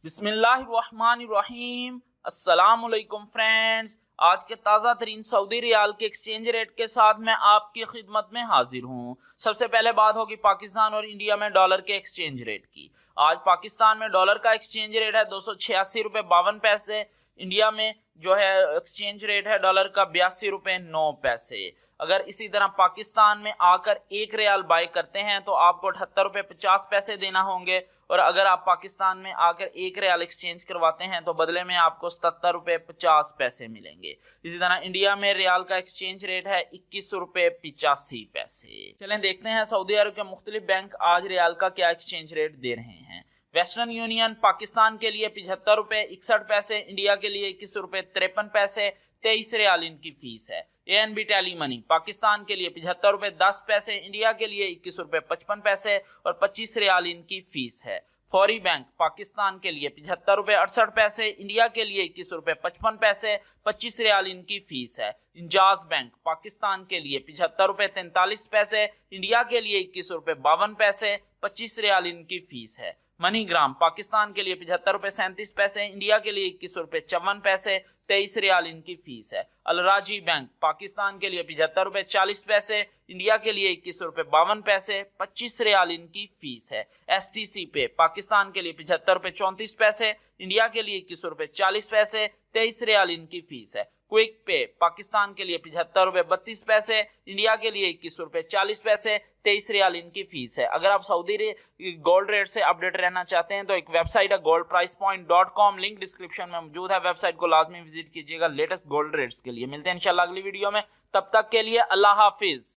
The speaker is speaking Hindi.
बिस्मिल्लाहिर्रहमानिर्रहीम। अस्सलामुअलैकुम फ्रेंड्स, आज के ताज़ा तरीन सऊदी रियाल के एक्सचेंज रेट के साथ मैं आपकी खिदमत में हाजिर हूँ। सबसे पहले बात होगी पाकिस्तान और इंडिया में डॉलर के एक्सचेंज रेट की। आज पाकिस्तान में डॉलर का एक्सचेंज रेट है 286 रुपये 52 पैसे। इंडिया में जो है एक्सचेंज रेट है डॉलर का 82 रुपये 9 पैसे। अगर इसी तरह पाकिस्तान में आकर 1 रियाल बाय करते हैं तो आपको 78 रुपये 50 पैसे देना होंगे, और अगर आप पाकिस्तान में आकर 1 रियाल एक्सचेंज करवाते हैं तो बदले में आपको 77 रुपये 50 पैसे मिलेंगे। इसी तरह इंडिया में रियाल का एक्सचेंज रेट है 21 रुपये 85 पैसे। चलें देखते हैं सऊदी अरब के मुख्तलिफ बैंक आज रियाल का क्या एक्सचेंज रेट दे रहे हैं। वेस्टर्न यूनियन पाकिस्तान के लिए 75 रुपये 61 पैसे, इंडिया के लिए 21 रुपये 53 पैसे, 23 रियाल इनकी फीस है। ANB टेली मनी पाकिस्तान के लिए 75 रुपये 10 पैसे, इंडिया के लिए 21 रुपये 55 पैसे और 25 रियाल इनकी फीस है। फौरी बैंक पाकिस्तान के लिए 75 रुपये 68 पैसे, इंडिया के लिए 21 रुपये 55 पैसे, 25 रियाल इनकी फीस है। इंजाज बैंक पाकिस्तान के लिए 75 रुपये 43 पैसे, इंडिया के लिए 21 रुपये 52 पैसे, 25 रियाल इनकी फीस है। मनीग्राम पाकिस्तान के लिए 75 रुपये 37 पैसे, इंडिया के लिए 21 रुपये 54 पैसे, 23 रियाल इनकी फीस है। अलराजी बैंक पाकिस्तान के लिए 75 रुपये 40 पैसे, इंडिया के लिए 21 रुपये 52 पैसे, 25 रियाल इनकी फीस है। STC पे पाकिस्तान के लिए 75 रुपये 34 पैसे, इंडिया के लिए 21 रुपये 40 पैसे, 23 रियाल इनकी फीस है। क्विक पे पाकिस्तान के लिए 75 रुपये 32 पैसे, इंडिया के लिए 21 रुपये 40 पैसे, 23 रियाल इनकी फीस है। अगर आप सऊदी गोल्ड रेट से अपडेट रहना चाहते हैं तो एक वेबसाइट है goldpricepoint.com, लिंक डिस्क्रिप्शन में मौजूद है। वेबसाइट को लाजमी विजिट कीजिएगा लेटेस्ट गोल्ड रेट्स के लिए। मिलते हैं इंशाल्लाह अगली वीडियो में, तब तक के लिए अल्लाह हाफिज।